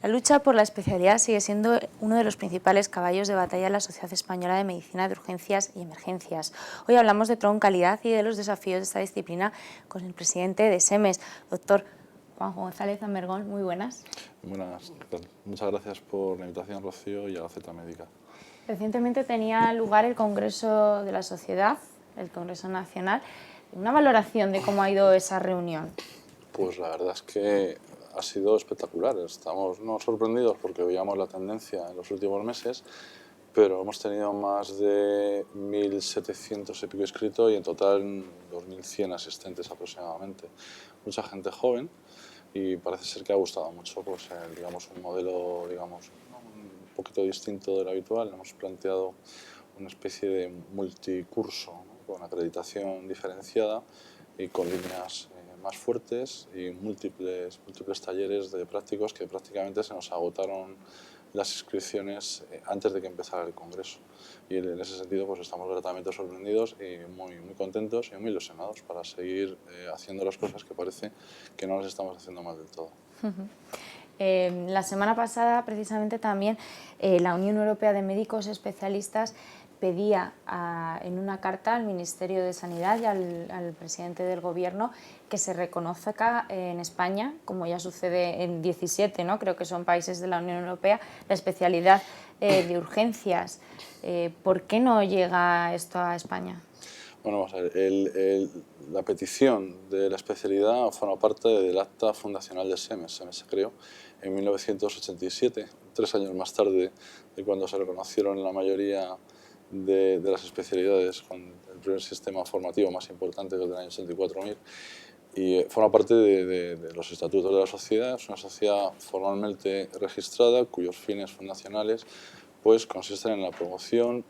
La lucha por la especialidad sigue siendo uno de los principales caballos de batalla de la Sociedad Española de Medicina de Urgencias y Emergencias. Hoy hablamos de troncalidad y de los desafíos de esta disciplina con el presidente de SEMES, doctor Juanjo González Amergón. Muy buenas. Buenas, muchas gracias por la invitación, Rocío, y a la Z Médica. Recientemente tenía lugar el Congreso de la Sociedad, el Congreso Nacional. Una valoración de cómo ha ido esa reunión. Pues la verdad es que ha sido espectacular. Estamos no sorprendidos porque veíamos la tendencia en los últimos meses, pero hemos tenido más de 1.700 y pico inscritos y en total 2.100 asistentes aproximadamente. Mucha gente joven y parece ser que ha gustado mucho pues, digamos, un modelo digamos, un poquito distinto del habitual. Hemos planteado una especie de multicurso, ¿no? Con acreditación diferenciada y con líneas más fuertes y múltiples talleres de prácticos que prácticamente se nos agotaron las inscripciones antes de que empezara el Congreso. Y en ese sentido pues estamos gratamente sorprendidos y muy contentos y muy ilusionados para seguir haciendo las cosas que parece que no las estamos haciendo mal del todo. La semana pasada, precisamente también, la Unión Europea de Médicos Especialistas pedía en una carta al Ministerio de Sanidad y al presidente del Gobierno que se reconozca en España, como ya sucede en 17, ¿no? Creo que son países de la Unión Europea, la especialidad de urgencias. ¿Por qué no llega esto a España? Bueno, vamos a ver, la petición de la especialidad forma parte del acta fundacional de SEMES. SEMES se creó en 1987, 3 años más tarde de cuando se reconocieron la mayoría de las especialidades con el primer sistema formativo más importante que es del año 84.000 y forma parte de los estatutos de la sociedad. Es una sociedad formalmente registrada cuyos fines fundacionales pues, consisten en la promoción,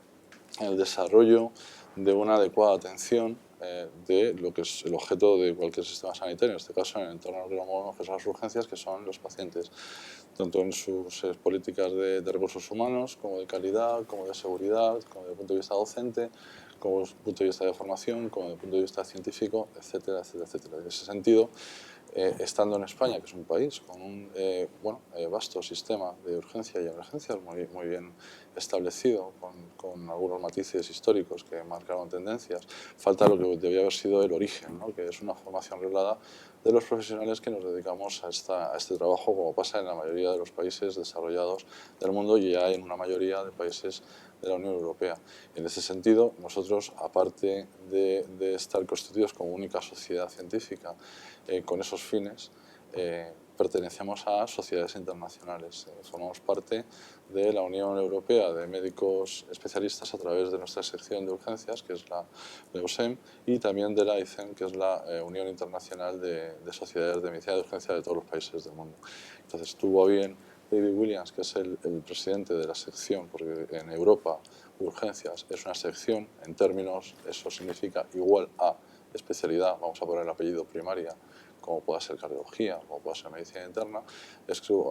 en el desarrollo de una adecuada atención de lo que es el objeto de cualquier sistema sanitario, en este caso en el entorno que movemos, que son las urgencias, que son los pacientes, tanto en sus políticas de recursos humanos, como de calidad, como de seguridad, como desde el punto de vista docente, como desde el punto de vista de formación, como desde el punto de vista científico, etcétera, etcétera, etcétera. En ese sentido, estando en España, que es un país con un vasto sistema de urgencia y emergencias muy bien establecido, con algunos matices históricos que marcaron tendencias, falta lo que debía haber sido el origen, ¿no? Que es una formación reglada de los profesionales que nos dedicamos a este trabajo, como pasa en la mayoría de los países desarrollados del mundo y ya en una mayoría de países de la Unión Europea. En ese sentido, nosotros, aparte de estar constituidos como única sociedad científica con esos fines, pertenecemos a sociedades internacionales. Formamos parte de la Unión Europea de Médicos Especialistas a través de nuestra sección de urgencias, que es la EUSEM, y también de la ICEM, que es la Unión Internacional de Sociedades de Medicina de Urgencia de todos los países del mundo. Entonces, tuvo bien David Williams, que es el presidente de la sección, porque en Europa urgencias es una sección, en términos, eso significa igual a especialidad, vamos a poner el apellido primaria, como pueda ser cardiología, como pueda ser medicina interna.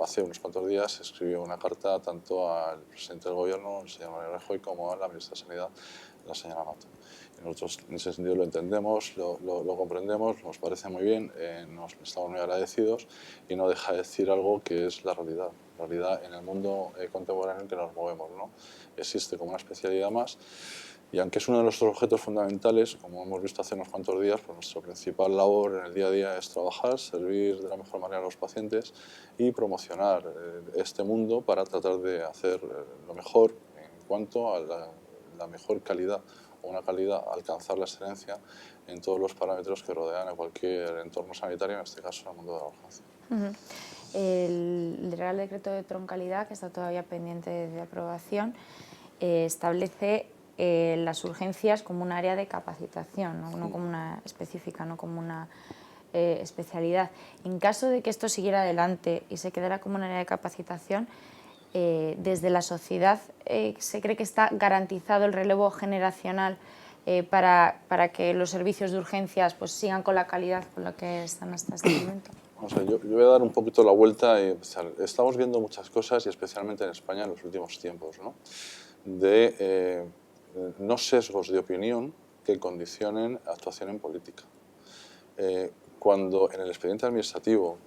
Hace unos cuantos días escribió una carta tanto al presidente del gobierno, el señor Mariano Rajoy, como a la ministra de Sanidad, la señora Mato. Y nosotros en ese sentido lo entendemos, lo comprendemos, nos parece muy bien, nos estamos muy agradecidos y no deja de decir algo que es la realidad. La realidad en el mundo contemporáneo en que nos movemos, ¿no? Existe como una especialidad más. Y aunque es uno de nuestros objetos fundamentales, como hemos visto hace unos cuantos días, pues nuestra principal labor en el día a día es trabajar, servir de la mejor manera a los pacientes y promocionar este mundo para tratar de hacer lo mejor en cuanto a la mejor calidad o una calidad, alcanzar la excelencia en todos los parámetros que rodean a cualquier entorno sanitario, en este caso el mundo de la urgencia. El Real Decreto de Troncalidad, que está todavía pendiente de aprobación, establece las urgencias como un área de capacitación, no como una específica, no como una especialidad. En caso de que esto siguiera adelante y se quedara como un área de capacitación, desde la sociedad se cree que está garantizado el relevo generacional para que los servicios de urgencias pues, sigan con la calidad con la que están hasta este momento. Vamos a ver, yo voy a dar un poquito la vuelta y empezar. Estamos viendo muchas cosas, y especialmente en España en los últimos tiempos, ¿no? De no sesgos de opinión que condicionen actuación en política. Cuando en el expediente administrativo,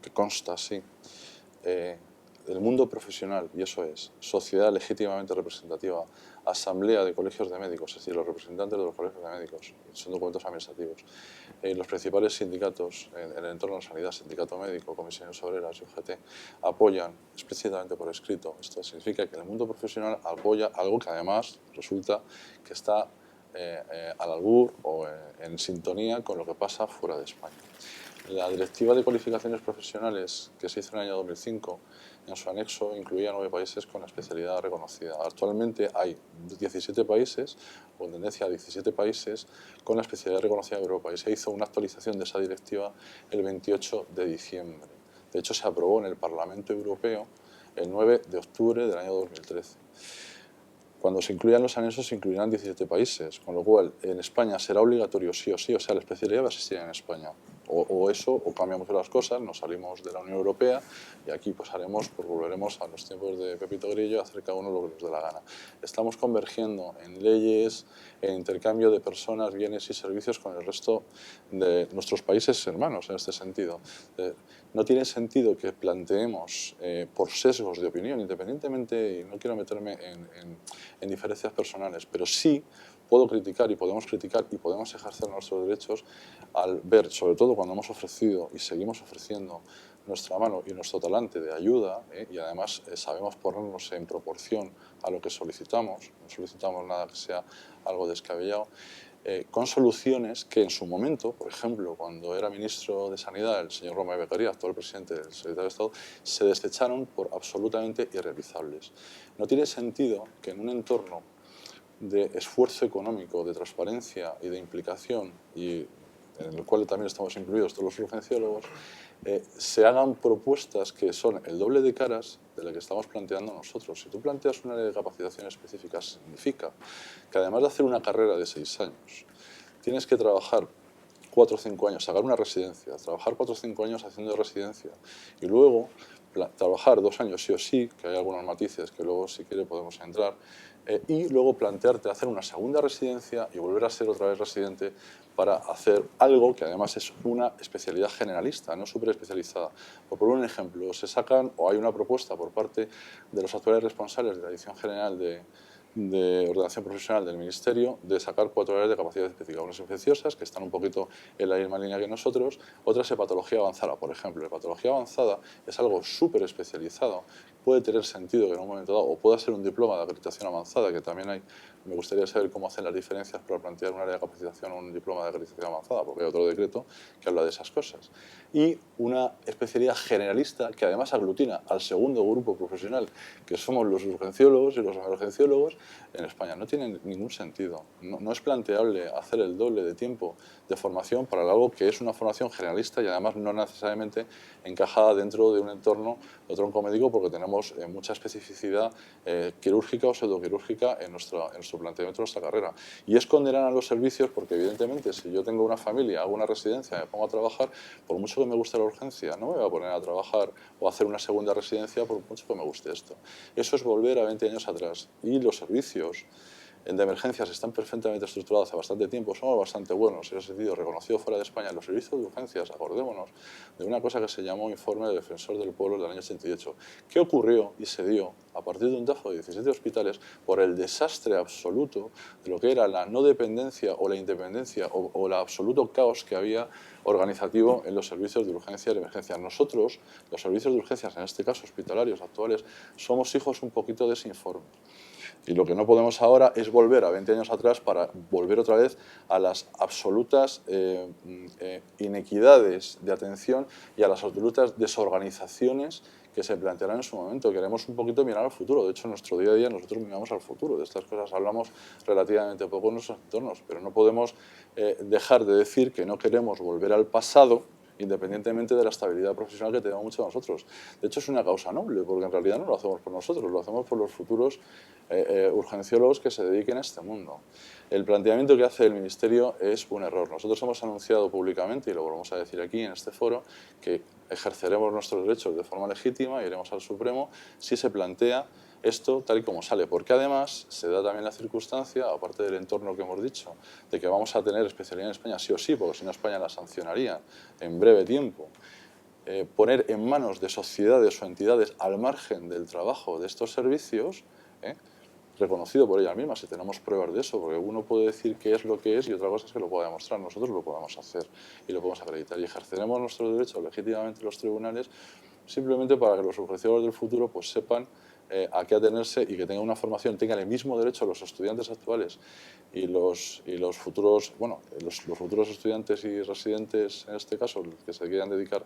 que consta así, el mundo profesional, y eso es sociedad legítimamente representativa, asamblea de colegios de médicos, es decir, los representantes de los colegios de médicos, son documentos administrativos, los principales sindicatos en el entorno de la sanidad, sindicato médico, comisiones obreras y UGT, apoyan explícitamente por escrito. Esto significa que el mundo profesional apoya algo que además resulta que está al albur o en sintonía con lo que pasa fuera de España. La Directiva de Cualificaciones Profesionales, que se hizo en el año 2005, en su anexo incluía 9 países con la especialidad reconocida. Actualmente hay 17 países, o en tendencia a 17 países, con la especialidad reconocida en Europa. Y se hizo una actualización de esa directiva el 28 de diciembre. De hecho, se aprobó en el Parlamento Europeo el 9 de octubre del año 2013. Cuando se incluyan los anexos se incluirán 17 países, con lo cual en España será obligatorio sí o sí, o sea, la especialidad va a existir en España. O eso, o cambiamos las cosas, nos salimos de la Unión Europea y aquí pues volveremos a los tiempos de Pepito Grillo a hacer cada uno lo que nos dé la gana. Estamos convergiendo en leyes, en intercambio de personas, bienes y servicios con el resto de nuestros países hermanos en este sentido. No tiene sentido que planteemos por sesgos de opinión, independientemente, y no quiero meterme en diferencias personales, pero sí puedo criticar y podemos ejercer nuestros derechos al ver, sobre todo cuando hemos ofrecido y seguimos ofreciendo nuestra mano y nuestro talante de ayuda, y además sabemos ponernos en proporción a lo que solicitamos, no solicitamos nada que sea algo descabellado, con soluciones que en su momento, por ejemplo, cuando era ministro de Sanidad el señor Roma de Beccaria, actual presidente del Secretario de Estado, se desecharon por absolutamente irrealizables. No tiene sentido que en un entorno de esfuerzo económico, de transparencia y de implicación, y en el cual también estamos incluidos todos los urgenciólogos, se hagan propuestas que son el doble de caras de la que estamos planteando nosotros. Si tú planteas una área de capacitación específica, significa que además de hacer una carrera de 6 años, tienes que trabajar 4 o 5 años, sacar una residencia, trabajar 4 o 5 años haciendo residencia y luego trabajar 2 años sí o sí, que hay algunos matices que luego si quiere podemos entrar, y luego plantearte hacer una segunda residencia y volver a ser otra vez residente para hacer algo que además es una especialidad generalista, no súper especializada. Por poner un ejemplo, se sacan o hay una propuesta por parte de los actuales responsables de la Dirección General de Ordenación Profesional del Ministerio de sacar 4 áreas de capacidad específica, unas infecciosas que están un poquito en la misma línea que nosotros, otras en patología avanzada, por ejemplo. La patología avanzada es algo súper especializado, puede tener sentido que en un momento dado, o pueda ser un diploma de acreditación avanzada, que también hay. Me gustaría saber cómo hacen las diferencias para plantear un área de capacitación o un diploma de acreditación avanzada, porque hay otro decreto que habla de esas cosas. Y una especialidad generalista que además aglutina al segundo grupo profesional, que somos los urgenciólogos y los emergenciólogos, en España. No tiene ningún sentido. No es planteable hacer el doble de tiempo de formación para algo que es una formación generalista y además no necesariamente encajada dentro de un entorno de tronco médico, porque tenemos mucha especificidad quirúrgica o pseudoquirúrgica en nuestro planteamiento de nuestra carrera. Y es condenar a los servicios porque, evidentemente, si yo tengo una familia, hago una residencia, me pongo a trabajar, por mucho que me guste la urgencia, no me voy a poner a trabajar o a hacer una segunda residencia por mucho que me guste esto. Eso es volver a 20 años atrás. Y los servicios de emergencias están perfectamente estructurados hace bastante tiempo, somos bastante buenos en ese sentido, reconocidos fuera de España. Los servicios de urgencias, acordémonos de una cosa que se llamó Informe del Defensor del Pueblo del año 88. ¿Qué ocurrió y se dio a partir de un DAFO de 17 hospitales por el desastre absoluto de lo que era la no dependencia o la independencia o el absoluto caos que había organizativo en los servicios de urgencia y de emergencia? Nosotros, los servicios de urgencias, en este caso hospitalarios actuales, somos hijos un poquito de ese informe. Y lo que no podemos ahora es volver a 20 años atrás para volver otra vez a las absolutas inequidades de atención y a las absolutas desorganizaciones que se plantearán en su momento. Queremos un poquito mirar al futuro. De hecho, en nuestro día a día nosotros miramos al futuro. De estas cosas hablamos relativamente poco en nuestros entornos, pero no podemos dejar de decir que no queremos volver al pasado, independientemente de la estabilidad profesional que tenemos muchos de nosotros. De hecho, es una causa noble, porque en realidad no lo hacemos por nosotros, lo hacemos por los futuros urgenciólogos que se dediquen a este mundo. El planteamiento que hace el Ministerio es un error. Nosotros hemos anunciado públicamente, y lo volvemos a decir aquí en este foro, que ejerceremos nuestros derechos de forma legítima, iremos al Supremo si se plantea esto tal y como sale, porque además se da también la circunstancia, aparte del entorno que hemos dicho, de que vamos a tener especialidad en España sí o sí, porque si no España la sancionaría en breve tiempo. poner en manos de sociedades o entidades al margen del trabajo de estos servicios, reconocido por ellas mismas, si tenemos pruebas de eso, porque uno puede decir qué es lo que es y otra cosa es que lo pueda demostrar. Nosotros lo podemos hacer y lo podemos acreditar y ejerceremos nuestros derechos legítimamente en los tribunales, simplemente para que los urgenciólogos del futuro pues sepan a qué atenerse y que tengan una formación, tengan el mismo derecho los estudiantes actuales y los futuros, bueno, los futuros estudiantes y residentes, en este caso, que se quieran dedicar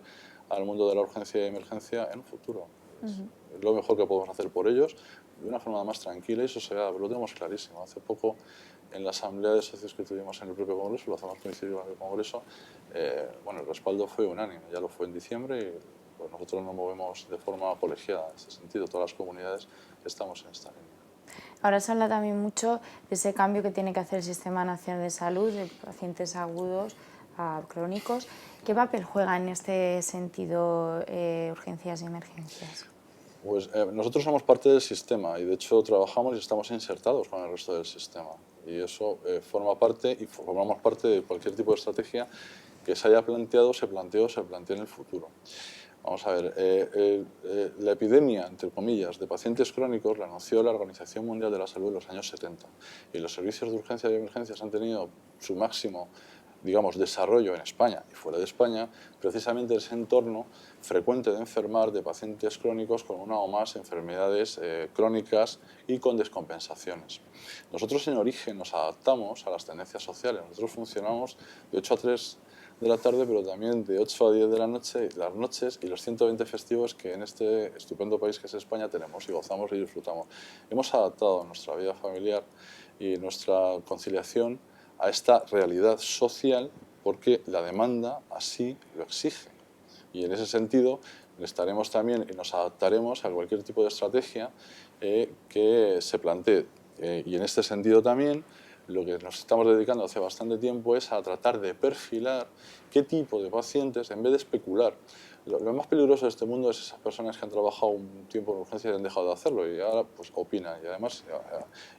al mundo de la urgencia y emergencia en un futuro. Es lo mejor que podemos hacer por ellos, de una forma más tranquila y sosegada, pero lo tenemos clarísimo. Hace poco, en la asamblea de socios que tuvimos en el propio Congreso, lo hacemos coincidir con el Congreso, bueno, el respaldo fue unánime, ya lo fue en diciembre y pues nosotros nos movemos de forma colegiada en ese sentido, todas las comunidades estamos en esta línea. Ahora se habla también mucho de ese cambio que tiene que hacer el Sistema Nacional de Salud, de pacientes agudos a crónicos. ¿Qué papel juega en este sentido urgencias y emergencias? Pues nosotros somos parte del sistema y de hecho trabajamos y estamos insertados con el resto del sistema. Y eso forma parte y formamos parte de cualquier tipo de estrategia que se haya planteado, se plantee en el futuro. Vamos a ver, la epidemia, entre comillas, de pacientes crónicos la anunció la Organización Mundial de la Salud en los años 70 y los servicios de urgencia y emergencias han tenido su máximo, digamos, desarrollo en España y fuera de España, precisamente en ese entorno frecuente de enfermar de pacientes crónicos con una o más enfermedades crónicas y con descompensaciones. Nosotros en origen nos adaptamos a las tendencias sociales, nosotros funcionamos de 8 a 3 de la tarde, pero también de 8 a 10 de la noche, las noches y los 120 festivos que en este estupendo país que es España tenemos y gozamos y disfrutamos. Hemos adaptado nuestra vida familiar y nuestra conciliación a esta realidad social porque la demanda así lo exige. Y en ese sentido estaremos también y nos adaptaremos a cualquier tipo de estrategia que se plantee. Y en este sentido también lo que nos estamos dedicando hace bastante tiempo es a tratar de perfilar qué tipo de pacientes, en vez de especular. Lo más peligroso de este mundo es esas personas que han trabajado un tiempo en urgencia y han dejado de hacerlo y ahora pues opinan y además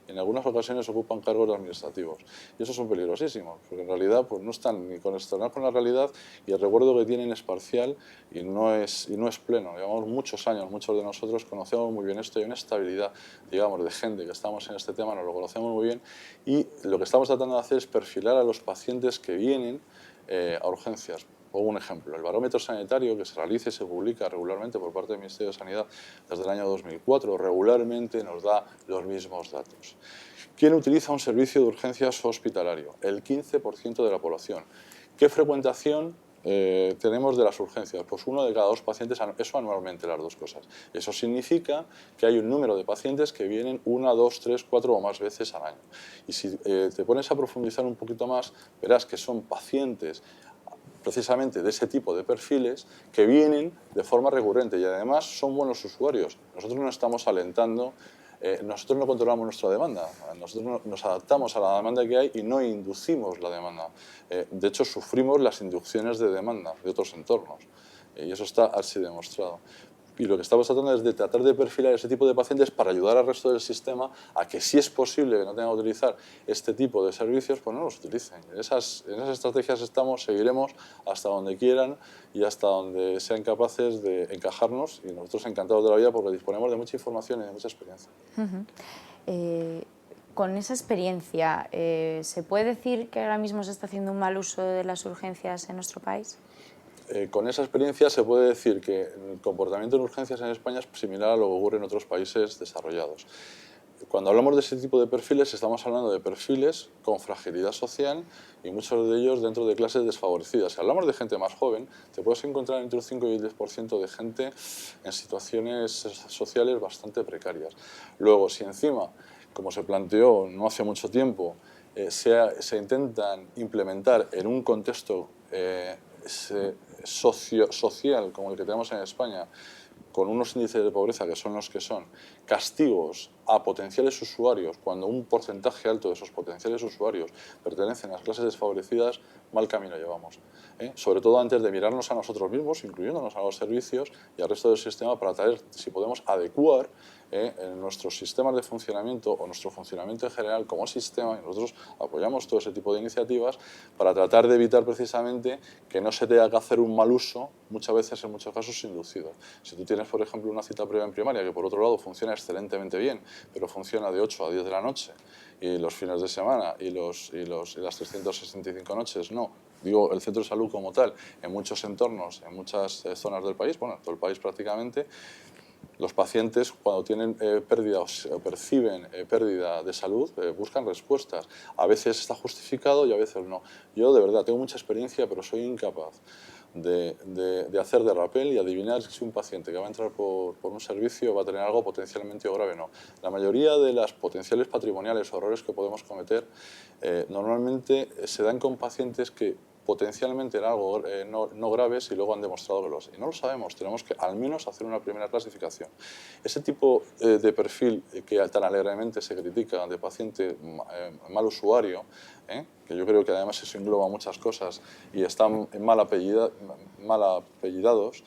en algunas ocasiones ocupan cargos administrativos y esos son peligrosísimos porque en realidad pues no están ni con la realidad y el recuerdo que tienen es parcial y no es pleno. Llevamos muchos años, muchos de nosotros conocemos muy bien esto y una estabilidad, digamos, de gente que estamos en este tema, nos lo conocemos muy bien y lo que estamos tratando de hacer es perfilar a los pacientes que vienen a urgencias. Pongo un ejemplo, el barómetro sanitario que se realiza y se publica regularmente por parte del Ministerio de Sanidad desde el año 2004 regularmente nos da los mismos datos. ¿Quién utiliza un servicio de urgencias hospitalario? El 15% de la población. ¿Qué frecuentación tenemos de las urgencias? Pues 1 de cada 2 pacientes, eso anualmente las dos cosas. Eso significa que hay un número de pacientes que vienen 1, 2, 3, 4 o más veces al año. Y si te pones a profundizar un poquito más, verás que son pacientes precisamente de ese tipo de perfiles que vienen de forma recurrente y además son buenos usuarios. Nosotros no estamos alentando, nosotros no controlamos nuestra demanda, nosotros nos adaptamos a la demanda que hay y no inducimos la demanda. De hecho, sufrimos las inducciones de demanda de otros entornos y eso está así demostrado. Y lo que estamos tratando es de tratar de perfilar ese tipo de pacientes para ayudar al resto del sistema a que si es posible que no tengan que utilizar este tipo de servicios, pues no los utilicen. En esas estrategias estamos, seguiremos hasta donde quieran y hasta donde sean capaces de encajarnos y nosotros encantados de la vida porque disponemos de mucha información y de mucha experiencia. Con esa experiencia, ¿se puede decir que ahora mismo se está haciendo un mal uso de las urgencias en nuestro país? Con esa experiencia se puede decir que el comportamiento en urgencias en España es similar a lo que ocurre en otros países desarrollados. Cuando hablamos de ese tipo de perfiles, estamos hablando de perfiles con fragilidad social y muchos de ellos dentro de clases desfavorecidas. Si hablamos de gente más joven, te puedes encontrar entre un 5 y el 10% de gente en situaciones sociales bastante precarias. Luego, si encima, como se planteó no hace mucho tiempo, se intentan implementar en un contexto social como el que tenemos en España, con unos índices de pobreza que son los que son, castigos a potenciales usuarios, cuando un porcentaje alto de esos potenciales usuarios pertenecen a las clases desfavorecidas, mal camino llevamos. Sobre todo antes de mirarnos a nosotros mismos, incluyéndonos a los servicios y al resto del sistema, para tratar si podemos adecuar en nuestros sistemas de funcionamiento o nuestro funcionamiento en general como sistema, y nosotros apoyamos todo ese tipo de iniciativas para tratar de evitar precisamente que no se tenga que hacer un mal uso, muchas veces, en muchos casos, inducido. Si tú tienes, por ejemplo, una cita previa en primaria que por otro lado funciona excelentemente bien, pero funciona de 8 a 10 de la noche, y los fines de semana y las 365 noches no, digo el centro de salud como tal, en muchos entornos, en muchas zonas del país, bueno, en todo el país prácticamente, los pacientes, cuando tienen pérdida o perciben pérdida de salud, buscan respuestas. A veces está justificado y a veces no. Yo, de verdad, tengo mucha experiencia, pero soy incapaz de hacer de rapel y adivinar si un paciente que va a entrar por un servicio va a tener algo potencialmente o grave o no. La mayoría de las potenciales patrimoniales o errores que podemos cometer normalmente se dan con pacientes que potencialmente eran algo no graves y luego han demostrado que lo es. Y no lo sabemos, tenemos que al menos hacer una primera clasificación. Ese tipo de perfil que tan alegremente se critica de paciente mal usuario, que yo creo que además eso engloba muchas cosas y están mal apellidados,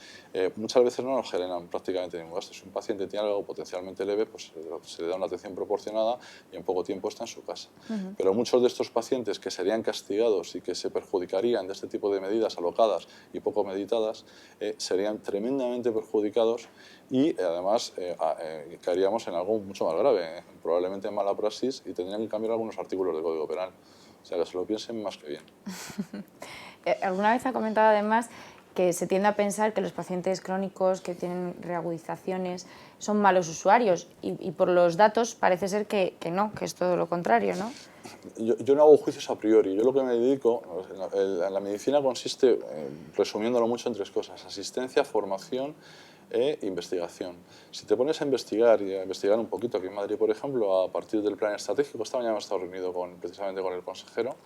muchas veces no nos generan prácticamente ningún gasto. Si un paciente tiene algo potencialmente leve, pues se le da una atención proporcionada y en poco tiempo está en su casa. Pero muchos de estos pacientes que serían castigados y que se perjudicarían de este tipo de medidas alocadas y poco meditadas, serían tremendamente perjudicados y además caeríamos en algo mucho más grave, probablemente en mala praxis, y tendrían que cambiar algunos artículos del Código Penal. O sea, que se lo piensen más que bien. Alguna vez ha comentado además que se tiende a pensar que los pacientes crónicos que tienen reagudizaciones son malos usuarios y por los datos parece ser que no, que es todo lo contrario, ¿no? Yo no hago juicios a priori. Yo lo que me dedico, en la medicina consiste, resumiéndolo mucho, en tres cosas: asistencia, formación e investigación. Si te pones a investigar y a investigar un poquito aquí en Madrid, por ejemplo, a partir del plan estratégico, esta mañana he estado reunido precisamente con el consejero,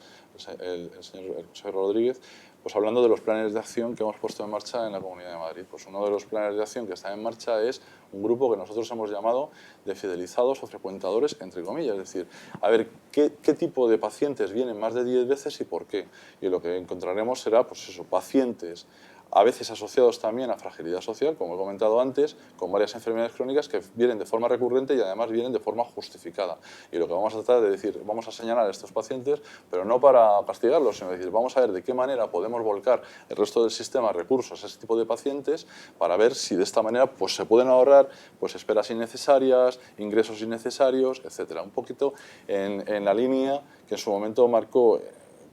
el consejero Rodríguez, pues hablando de los planes de acción que hemos puesto en marcha en la Comunidad de Madrid. Pues uno de los planes de acción que está en marcha es un grupo que nosotros hemos llamado de fidelizados o frecuentadores, entre comillas, es decir, a ver qué tipo de pacientes vienen más de 10 veces y por qué. Y lo que encontraremos será, pues eso, pacientes a veces asociados también a fragilidad social, como he comentado antes, con varias enfermedades crónicas que vienen de forma recurrente y además vienen de forma justificada. Y lo que vamos a tratar de decir, vamos a señalar a estos pacientes, pero no para castigarlos, sino decir, vamos a ver de qué manera podemos volcar el resto del sistema recursos a ese tipo de pacientes para ver si de esta manera pues, se pueden ahorrar pues, esperas innecesarias, ingresos innecesarios, etc. Un poquito en la línea que en su momento marcó,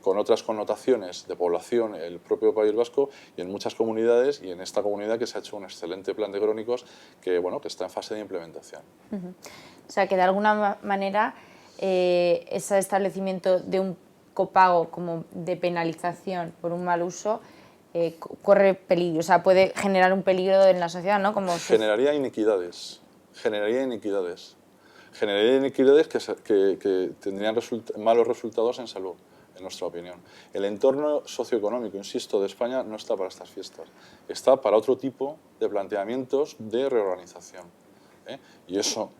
con otras connotaciones de población, el propio País Vasco, y en muchas comunidades, y en esta comunidad que se ha hecho un excelente plan de crónicos que, bueno, que está en fase de implementación. O sea, que de alguna manera ese establecimiento de un copago como de penalización por un mal uso corre peligro, o sea, puede generar un peligro en la sociedad, ¿no? Como generaría iniquidades, generaría iniquidades. Generaría iniquidades que tendrían malos resultados en salud, en nuestra opinión. El entorno socioeconómico, insisto, de España no está para estas fiestas. Está para otro tipo de planteamientos de reorganización. Y eso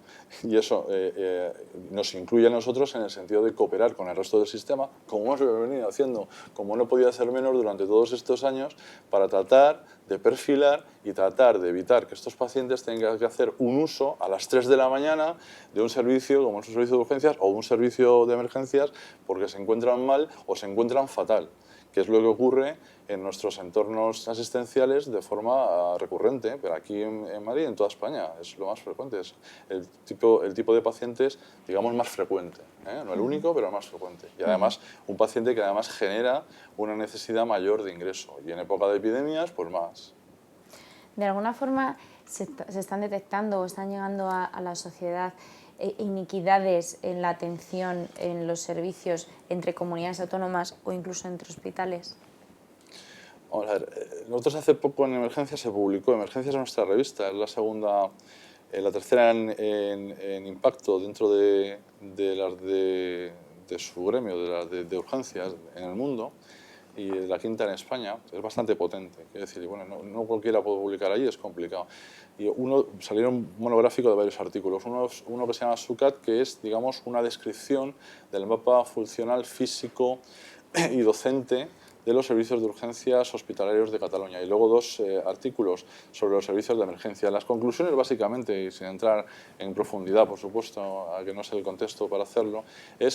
nos incluye a nosotros en el sentido de cooperar con el resto del sistema, como hemos venido haciendo, como no podía ser menos durante todos estos años, para tratar de perfilar y tratar de evitar que estos pacientes tengan que hacer un uso a las 3 de la mañana de un servicio, como es un servicio de urgencias o un servicio de emergencias, porque se encuentran mal o se encuentran fatal, que es lo que ocurre en nuestros entornos asistenciales de forma recurrente, pero aquí en Madrid, en toda España, es lo más frecuente, es el tipo de pacientes, digamos, más frecuente, no el único, pero el más frecuente. Y además, un paciente que además genera una necesidad mayor de ingreso, y en época de epidemias, pues más. De alguna forma se están detectando o están llegando a la sociedad iniquidades en la atención, en los servicios entre comunidades autónomas o incluso entre hospitales. Vamos a ver, nosotros hace poco en Emergencias se publicó, Emergencias es nuestra revista, es la segunda, la tercera en impacto dentro de su gremio, de urgencias en el mundo, y la quinta en España, es bastante potente. Quiero decir, bueno, no cualquiera puede publicar allí, es complicado. Y salieron monográfico de varios artículos. Uno que se llama SUCAT, que es, digamos, una descripción del mapa funcional, físico y docente de los servicios de urgencias hospitalarios de Cataluña, y luego dos artículos sobre los servicios de emergencia. Las conclusiones, básicamente, y sin entrar en profundidad, por supuesto, a que no es el contexto para hacerlo,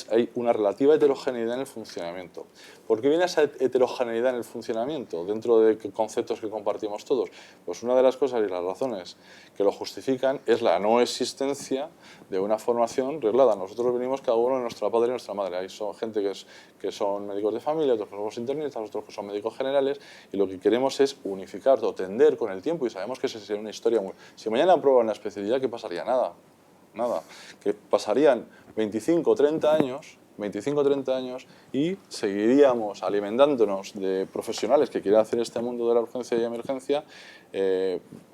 hay una relativa heterogeneidad en el funcionamiento. ¿Por qué viene esa heterogeneidad en el funcionamiento dentro de conceptos que compartimos todos? Pues una de las cosas y las razones que lo justifican es la no existencia de una formación reglada. Nosotros venimos cada uno de nuestra padre y nuestra madre. Hay gente que son médicos de familia, otros que somos internistas, otros que son médicos generales, y lo que queremos es unificar o tender con el tiempo, y sabemos que esa sería una historia muy... Si mañana aprueban la especialidad, ¿qué pasaría? Nada, nada. Que pasarían 25 o 30 años 25 o 30 años y seguiríamos alimentándonos de profesionales que quieren hacer este mundo de la urgencia y emergencia,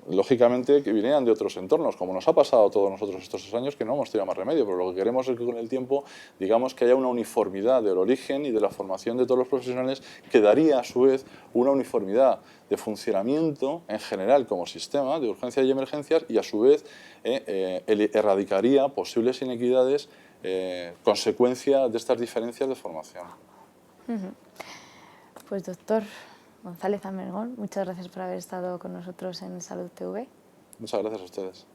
lógicamente que vinieran de otros entornos, como nos ha pasado a todos nosotros estos 2 años, que no hemos tenido más remedio, pero lo que queremos es que con el tiempo, digamos, que haya una uniformidad del origen y de la formación de todos los profesionales, que daría a su vez una uniformidad de funcionamiento en general como sistema de urgencia y emergencias, y a su vez erradicaría posibles inequidades consecuencia de estas diferencias de formación. Pues doctor González Amergón, muchas gracias por haber estado con nosotros en Salud TV. Muchas gracias a ustedes.